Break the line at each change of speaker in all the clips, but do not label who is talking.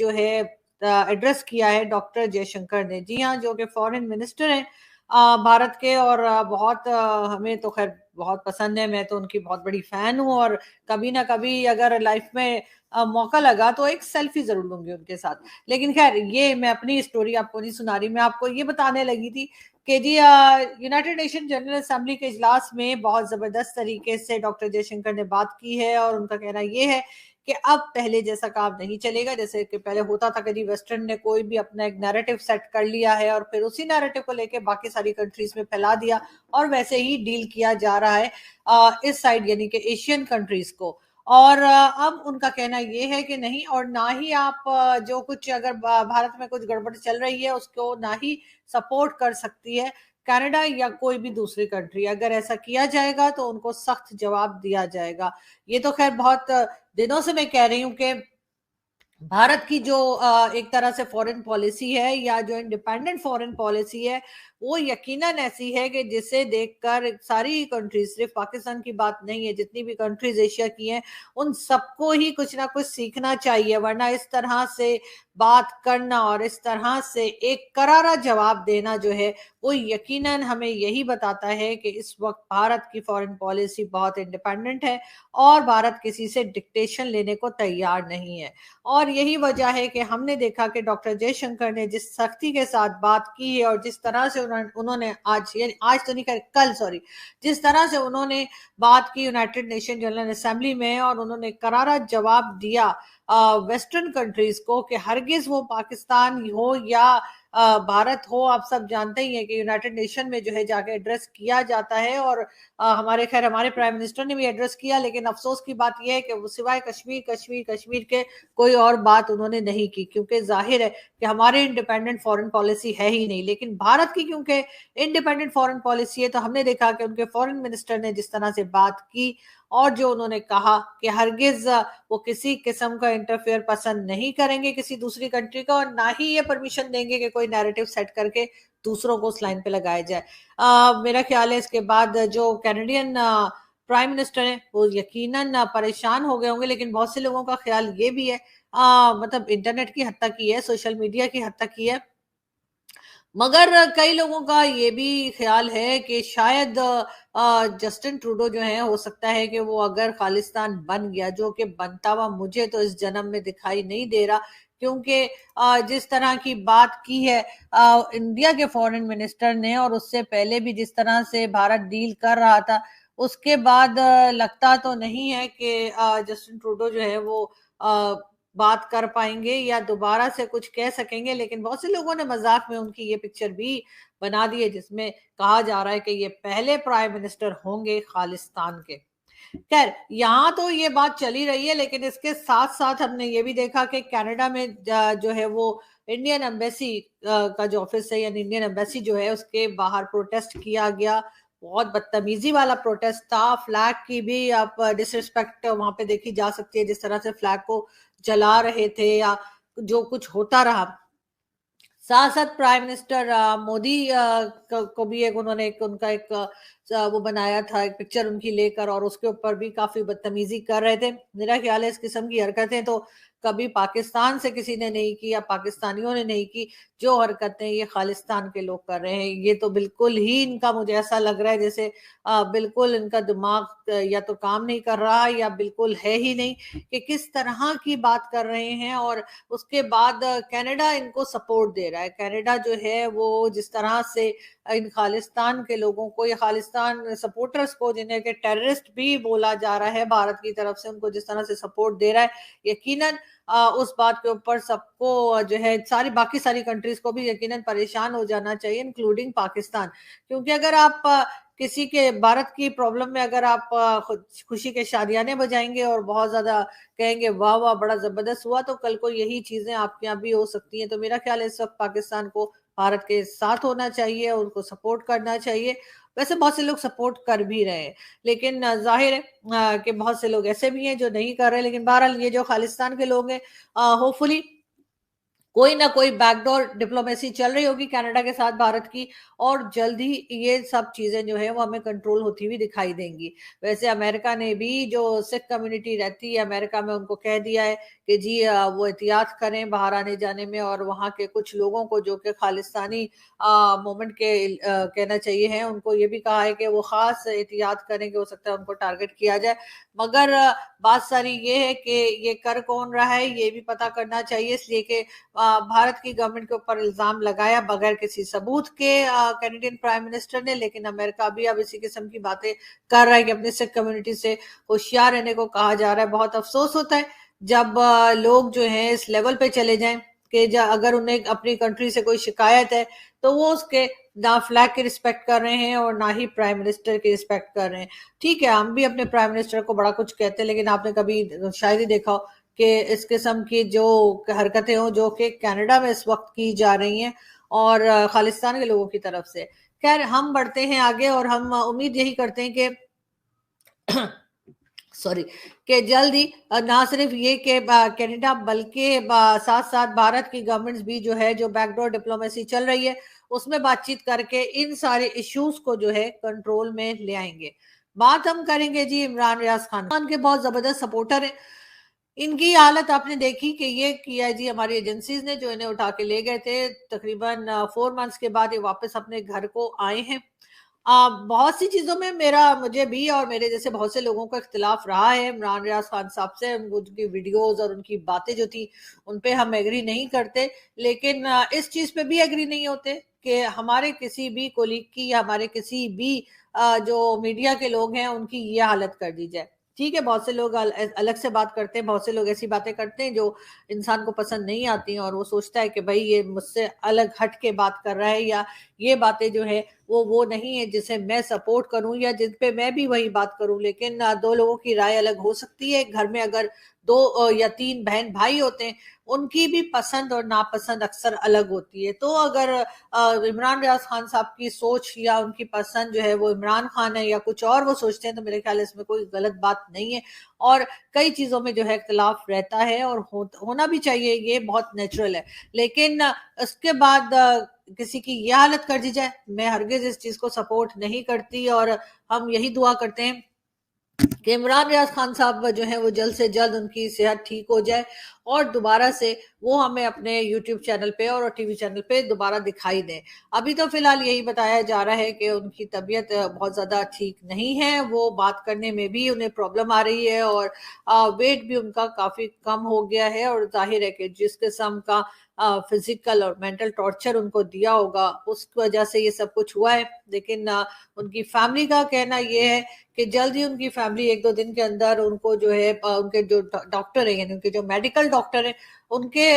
जो है एड्रेस किया है डॉक्टर जयशंकर ने। जी हाँ, जो कि फॉरेन मिनिस्टर हैं भारत के, और बहुत हमें तो खैर बहुत पसंद है, मैं तो उनकी बहुत बड़ी फैन हूँ, और कभी ना कभी अगर लाइफ में मौका लगा तो एक सेल्फी जरूर लूंगी उनके साथ। लेकिन खैर ये मैं अपनी स्टोरी आपको नहीं सुना रही, मैं आपको ये बताने लगी थी कि जी यूनाइटेड नेशन जनरल असेंबली के इजलास में बहुत जबरदस्त तरीके से डॉक्टर जयशंकर ने बात की है, और उनका कहना ये है कि अब पहले जैसा काम नहीं चलेगा। जैसे कि पहले होता था कि वेस्टर्न ने कोई भी अपना एक नैरेटिव सेट कर लिया है और फिर उसी नैरेटिव को लेके बाकी सारी कंट्रीज में फैला दिया, और वैसे ही डील किया जा रहा है इस साइड यानी कि एशियन कंट्रीज को। और अब उनका कहना ये है कि नहीं, और ना ही आप जो कुछ अगर भारत में कुछ गड़बड़ चल रही है उसको ना ही सपोर्ट कर सकती है कनाडा या कोई भी दूसरी कंट्री। अगर ऐसा किया जाएगा तो उनको सख्त जवाब दिया जाएगा। ये तो खैर बहुत दिनों से मैं कह रही हूँ कि भारत की जो एक तरह से फॉरेन पॉलिसी है या जो इंडिपेंडेंट फॉरेन पॉलिसी है वो यकीनन ऐसी है कि जिसे देखकर सारी कंट्रीज, सिर्फ पाकिस्तान की बात नहीं है, जितनी भी कंट्रीज एशिया की हैं उन सबको ही कुछ ना कुछ सीखना चाहिए। वरना इस तरह से बात करना और इस तरह से एक करारा जवाब देना जो है वो यकीनन हमें यही बताता है कि इस वक्त भारत की फॉरेन पॉलिसी बहुत इंडिपेंडेंट है और भारत किसी से डिक्टेशन लेने को तैयार नहीं है। और यही वजह है कि हमने देखा कि डॉक्टर जयशंकर ने जिस सख्ती के साथ बात की है और जिस तरह से उन्होंने आज, यानी आज तो नहीं कर कल सॉरी, जिस तरह से उन्होंने बात की यूनाइटेड नेशन जनरल असेंबली में, और उन्होंने करारा जवाब दिया वेस्टर्न कंट्रीज को कि हरगिज वो पाकिस्तान हो या भारत हो, आप सब जानते ही हैं कि यूनाइटेड नेशन में जो है जाके एड्रेस किया जाता है। और हमारे प्राइम मिनिस्टर ने भी एड्रेस किया, लेकिन अफसोस की बात यह है कि वो सिवाय कश्मीर कश्मीर कश्मीर के कोई और बात उन्होंने नहीं की, क्योंकि जाहिर है कि हमारे इंडिपेंडेंट फॉरेन पॉलिसी है ही नहीं। लेकिन भारत की क्योंकि इंडिपेंडेंट फॉरेन पॉलिसी है तो हमने देखा कि उनके फॉरेन मिनिस्टर ने जिस तरह से बात की और जो उन्होंने कहा कि हरगिज वो किसी किस्म का इंटरफेयर पसंद नहीं करेंगे किसी दूसरी कंट्री का, और ना ही ये परमिशन देंगे कि कोई नैरेटिव सेट करके दूसरों को उस लाइन पे लगाया जाए। मेरा ख्याल है इसके बाद जो कैनेडियन प्राइम मिनिस्टर हैं वो यकीनन परेशान हो गए होंगे, लेकिन बहुत से लोगों का ख्याल ये भी है, मतलब इंटरनेट की हद तक ही है, सोशल मीडिया की हद तक ही है, मगर कई लोगों का ये भी ख्याल है कि शायद जस्टिन ट्रूडो जो है, हो सकता है कि वो अगर खालिस्तान बन गया, जो कि बनता हुआ मुझे तो इस जन्म में दिखाई नहीं दे रहा, क्योंकि जिस तरह की बात की है इंडिया के फॉरेन मिनिस्टर ने, और उससे पहले भी जिस तरह से भारत डील कर रहा था, उसके बाद लगता तो नहीं है कि जस्टिन ट्रूडो जो है वो बात कर पाएंगे या दोबारा से कुछ कह सकेंगे। लेकिन बहुत से लोगों ने मजाक में उनकी ये पिक्चर भी बना दी है जिसमें कहा जा रहा है कि ये पहले प्राइम मिनिस्टर होंगे खालिस्तान के। खैर यहाँ तो ये बात चली रही है, लेकिन इसके साथ साथ हमने ये भी देखा कि कनाडा में जो है वो इंडियन एम्बेसी का जो ऑफिस है, यानी इंडियन एम्बेसी जो है उसके बाहर प्रोटेस्ट किया गया। बहुत बदतमीजी वाला प्रोटेस्ट था, फ्लैग की भी आप डिसरिस्पेक्ट वहां पे देखी जा सकती है, जिस तरह से फ्लैग को जला रहे थे या जो कुछ होता रहा। साथ साथ प्राइम मिनिस्टर मोदी को भी एक उन्होंने एक उनका एक वो बनाया था एक पिक्चर उनकी लेकर, और उसके ऊपर भी काफी बदतमीजी कर रहे थे। मेरा ख्याल है इस किस्म की हरकतें तो कभी पाकिस्तान से किसी ने नहीं की या पाकिस्तानियों ने नहीं की। जो हरकतें ये खालिस्तान के लोग कर रहे हैं, ये तो बिल्कुल ही इनका, मुझे ऐसा लग रहा है जैसे बिल्कुल इनका दिमाग या तो काम नहीं कर रहा या बिल्कुल है ही नहीं कि किस तरह की बात कर रहे हैं। और उसके बाद कनाडा इनको सपोर्ट दे रहा है। कनाडा जो है वो जिस तरह से इन खालिस्तान के लोगों को या खालिस्तान सपोर्टर्स को, जिन्हें के टेररिस्ट भी बोला जा रहा है भारत की तरफ से, उनको जिस तरह से सपोर्ट दे रहा है, यकीनन उस बात के ऊपर सबको जो है बाकी सारी कंट्रीज को भी यकीनन परेशान हो जाना चाहिए, इंक्लूडिंग पाकिस्तान। क्योंकि अगर आप किसी के भारत की प्रॉब्लम में अगर आप खुशी के शादियाने बजाएंगे और बहुत ज्यादा कहेंगे वाह वाह बड़ा जबरदस्त हुआ, तो कल को यही चीजें आपके यहाँ भी हो सकती हैं। तो मेरा ख्याल है इस वक्त पाकिस्तान को भारत के साथ होना चाहिए, उनको सपोर्ट करना चाहिए। वैसे बहुत से लोग सपोर्ट कर भी रहे हैं, लेकिन जाहिर है कि बहुत से लोग ऐसे भी हैं जो नहीं कर रहे। लेकिन बहरहाल ये जो खालिस्तान के लोग हैं, होपफुली कोई ना कोई बैकडोर डिप्लोमेसी चल रही होगी कनाडा के साथ भारत की, और जल्द ही ये सब चीजें जो है वो हमें कंट्रोल होती हुई दिखाई देंगी। वैसे अमेरिका ने भी, जो सिख कम्युनिटी रहती है अमेरिका में, उनको कह दिया है कि जी वो एहतियात करें बाहर आने जाने में, और वहाँ के कुछ लोगों को जो कि खालिस्तानी मूवमेंट के कहना चाहिए है, उनको ये भी कहा है कि वो खास एहतियात करें कि हो सकता है उनको टारगेट किया जाए। मगर बात सारी ये है कि ये कर कौन रहा है ये भी पता करना चाहिए, इसलिए कि भारत की गवर्नमेंट के ऊपर इल्जाम लगाया बगैर किसी सबूत के कैनेडियन प्राइम मिनिस्टर ने, लेकिन अमेरिका भी अब इसी किस्म की बातें कर रहा है कि अपने सिख कम्युनिटी से होशियार रहने को कहा जा रहा है। बहुत अफसोस होता है जब लोग जो हैं इस लेवल पे चले जाएं कि अगर उन्हें अपनी कंट्री से कोई शिकायत है तो वो उसके ना फ्लैग की रिस्पेक्ट कर रहे हैं और ना ही प्राइम मिनिस्टर की रिस्पेक्ट कर रहे हैं। ठीक है, हम भी अपने प्राइम मिनिस्टर को बड़ा कुछ कहते हैं, लेकिन आपने कभी शायद ही देखा हो कि इस किस्म की जो हरकतें हों जो कि कनाडा में इस वक्त की जा रही हैं और खालिस्तान के लोगों की तरफ से। खैर, हम बढ़ते हैं आगे और हम उम्मीद यही करते हैं कि सॉरी, कि जल्द ही ना सिर्फ ये कि कनाडा बल्कि साथ साथ भारत की गवर्नमेंट्स भी जो है, जो बैकडोर डिप्लोमेसी चल रही है उसमें बातचीत करके इन सारे इश्यूज को जो है कंट्रोल में ले आएंगे। बात हम करेंगे जी इमरान रियाज खान के बहुत जबरदस्त सपोर्टर है। इनकी हालत आपने देखी कि ये किया है जी हमारी एजेंसीज ने, जो इन्हें उठा के ले गए थे। तकरीबन 4 मंथ्स के बाद ये वापस अपने घर को आए हैं। बहुत सी चीजों में मुझे भी और मेरे जैसे बहुत से लोगों का इख्तिलाफ रहा है इमरान रियाज खान साहब से। उनकी वीडियोस और उनकी बातें जो थी उन पे हम एग्री नहीं करते, लेकिन इस चीज पे भी एग्री नहीं होते कि हमारे किसी भी कोलीग की या हमारे किसी भी जो मीडिया के लोग हैं उनकी ये हालत कर दी जाए। ठीक है, बहुत से लोग अलग से बात करते हैं, बहुत से लोग ऐसी बातें करते हैं जो इंसान को पसंद नहीं आती हैं, और वो सोचता है कि भाई ये मुझसे अलग हट के बात कर रहा है, या ये बातें जो है वो नहीं है जिसे मैं सपोर्ट करूं या जिन पे मैं भी वही बात करूं। लेकिन दो लोगों की राय अलग हो सकती है। घर में अगर दो या तीन बहन भाई होते हैं, उनकी भी पसंद और नापसंद अक्सर अलग होती है। तो अगर इमरान रियाज खान साहब की सोच या उनकी पसंद जो है वो इमरान खान है या कुछ और वो सोचते हैं, तो मेरे ख्याल इसमें कोई गलत बात नहीं है। और कई चीजों में जो है इख्तिलाफ रहता है और होना भी चाहिए, ये बहुत नेचुरल है। लेकिन उसके बाद किसी की ये हालत कर दी जाए, मैं हरगिज इस चीज को सपोर्ट नहीं करती। और हम यही दुआ करते हैं कि इमरान रियाज खान साहब जो है वो जल्द से जल्द उनकी सेहत ठीक हो जाए और दोबारा से वो हमें अपने यूट्यूब चैनल पे और टीवी चैनल पे दोबारा दिखाई दें। अभी तो फिलहाल यही बताया जा रहा है कि उनकी तबीयत बहुत ज्यादा ठीक नहीं है, वो बात करने में भी उन्हें प्रॉब्लम आ रही है और वेट भी उनका काफी कम हो गया है। और जाहिर है कि जिस किस्म का फिजिकल और मेंटल टॉर्चर उनको दिया होगा उस वजह से ये सब कुछ हुआ है। लेकिन उनकी फैमिली का कहना ये है कि जल्द ही उनकी फैमिली 1-2 दिन के अंदर उनको जो है उनके जो डॉक्टर है, यानी उनके जो मेडिकल डॉक्टर है, उनके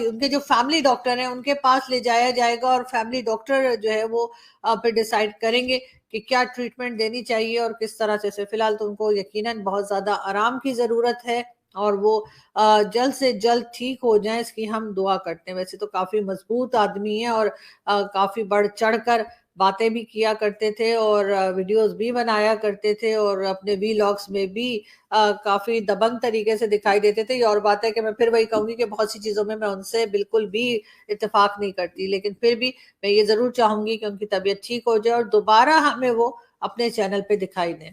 उनके जो फैमिली डॉक्टर हैं उनके पास ले जाया जाएगा, और फैमिली डॉक्टर जो है वो फिर डिसाइड करेंगे कि क्या ट्रीटमेंट देनी चाहिए और किस तरह से। फिलहाल तो उनको यकीनन बहुत ज्यादा आराम की जरूरत है और वो जल्द से जल्द ठीक हो जाएं, इसकी हम दुआ करते हैं। वैसे तो काफी मजबूत आदमी है और काफी बढ़ चढ़ कर बातें भी किया करते थे और वीडियोस भी बनाया करते थे और अपने वीलॉग्स में भी काफी दबंग तरीके से दिखाई देते थे। ये और बात है कि मैं फिर वही कहूंगी कि बहुत सी चीजों में मैं उनसे बिल्कुल भी इत्तेफाक नहीं करती, लेकिन फिर भी मैं ये जरूर चाहूंगी कि उनकी तबीयत ठीक हो जाए और दोबारा हमें वो अपने चैनल पे दिखाई दें।